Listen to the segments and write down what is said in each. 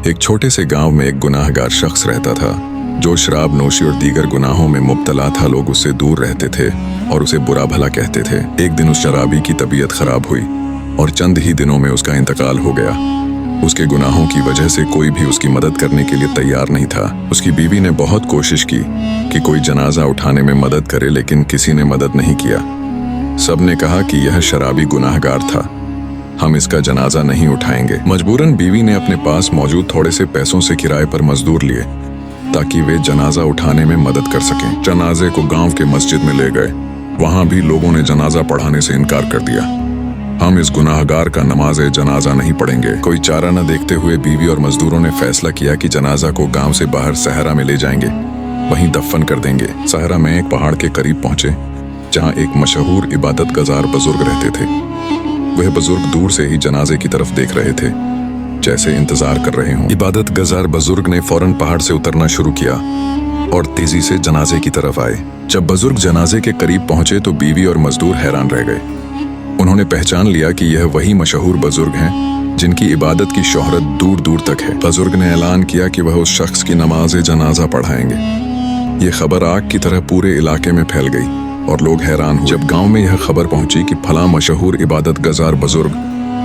एक छोटे से गांव में एक गुनाहगार शख्स रहता था जो शराब नोशी और दीगर गुनाहों में मुब्तला था। लोग उससे दूर रहते थे और उसे बुरा भला कहते थे। एक दिन उस शराबी की तबीयत खराब हुई और चंद ही दिनों में उसका इंतकाल हो गया। उसके गुनाहों की वजह से कोई भी उसकी मदद करने के लिए तैयार नहीं था। उसकी बीवी ने बहुत कोशिश की कि कोई जनाजा उठाने में मदद करे, लेकिन किसी ने मदद नहीं किया। सबने कहा कि यह शराबी गुनाहगार था, हम इसका जनाजा नहीं उठाएंगे। मजबूरन बीवी ने अपने पास मौजूद थोड़े से पैसों से किराए पर मजदूर लिए ताकि वे जनाजा उठाने में मदद कर सकें। जनाजे को गांव के मस्जिद में ले गए। वहां भी लोगों ने जनाजा पढ़ाने से इनकार कर दिया। हम इस गुनाहगार का नमाज जनाजा नहीं पढ़ेंगे। कोई चारा न देखते हुए बीवी और मजदूरों ने फैसला किया कि जनाजा को गांव से बाहर सहरा में ले जाएंगे, वहीं दफन कर देंगे। सहरा में एक पहाड़ के करीब पहुंचे जहां एक मशहूर इबादत गुजार बुजुर्ग रहते थे। वह बुजुर्ग दूर से ही जनाजे की तरफ देख रहे थे, जैसे इंतजार कर रहे हों। इबादत गुजार बुजुर्ग ने फौरन पहाड़ से उतरना शुरू किया और तेजी से जनाजे की तरफ आए। जब बुजुर्ग जनाजे के करीब पहुंचे तो बीवी और मजदूर हैरान रह गए। उन्होंने पहचान लिया कि यह वही मशहूर बुजुर्ग हैं जिनकी इबादत की शोहरत दूर दूर तक है। बुजुर्ग ने ऐलान किया कि वह उस शख्स की नमाज जनाजा पढ़ाएंगे। ये खबर आग की तरह पूरे इलाके में फैल गई और लोग हैरान हुए। जब गांव में यह खबर पहुंची कि फला मशहूर इबादत गुजार बुजुर्ग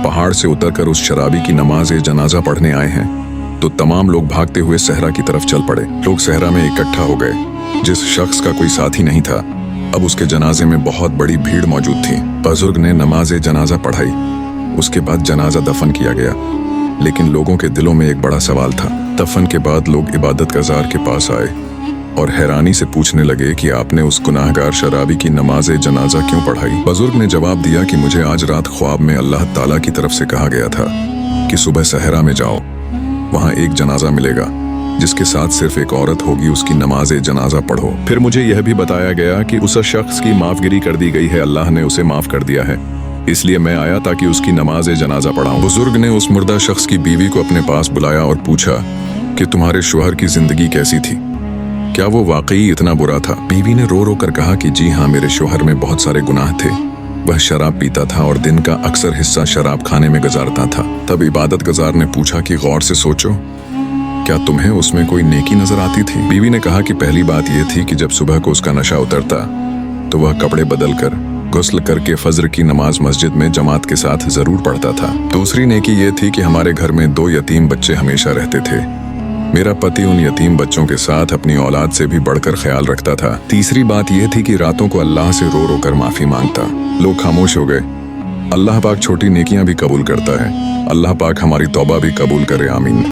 पहाड़ से उतरकर उस शराबी की नमाज जनाजा पढ़ने आए हैं, तो तमाम लोग भागते हुए सहरा की तरफ चल पड़े। लोग सहरा में इकट्ठा हो गए। जिस शख्स का कोई साथी नहीं था, अब उसके जनाजे में बहुत बड़ी भीड़ मौजूद थी। बुजुर्ग ने नमाज जनाजा पढ़ाई, उसके बाद जनाजा दफन किया गया। लेकिन लोगों के दिलों में एक बड़ा सवाल था। दफन के बाद लोग इबादत गुजार के पास आए और हैरानी से पूछने लगे कि आपने उस गुनाहगार शराबी की नमाज जनाजा क्यों पढ़ाई। बुजुर्ग ने जवाब दिया कि मुझे आज रात ख्वाब में अल्लाह ताला की तरफ से कहा गया था कि सुबह सहरा में जाओ, वहां एक जनाजा मिलेगा जिसके साथ सिर्फ एक औरत होगी, उसकी नमाज जनाजा पढ़ो। फिर मुझे यह भी बताया गया कि उस शख्स की माफगिरी कर दी गई है, अल्लाह ने उसे माफ कर दिया है, इसलिए मैं आया ताकि उसकी नमाज जनाजा पढ़ाऊं। बुजुर्ग ने उस मुर्दा शख्स की बीवी को अपने पास बुलाया और पूछा कि तुम्हारे शौहर की जिंदगी कैसी थी, क्या वो वाकई इतना बुरा था? बीवी ने रो रो कर कहा कि जी हाँ, मेरे शौहर में बहुत सारे गुनाह थे। वह शराब पीता था और दिन का अक्सर हिस्सा शराब खाने में गुजारता था। तब इबादत गुजार ने पूछा कि गौर से सोचो, क्या तुम्हें उसमें कोई नेकी नजर आती थी? बीवी ने कहा कि पहली बात यह थी कि जब सुबह को उसका नशा उतरता तो वह कपड़े बदल कर गुस्ल करके फजर की नमाज मस्जिद में जमात के साथ जरूर पढ़ता था। दूसरी नेकी ये थी कि हमारे घर में 2 यतीम बच्चे हमेशा रहते थे। मेरा पति उन यतीम बच्चों के साथ अपनी औलाद से भी बढ़कर ख्याल रखता था। तीसरी बात यह थी कि रातों को अल्लाह से रो रो कर माफी मांगता। लोग खामोश हो गए। अल्लाह पाक छोटी नेकियां भी कबूल करता है। अल्लाह पाक हमारी तौबा भी कबूल करे, आमीन।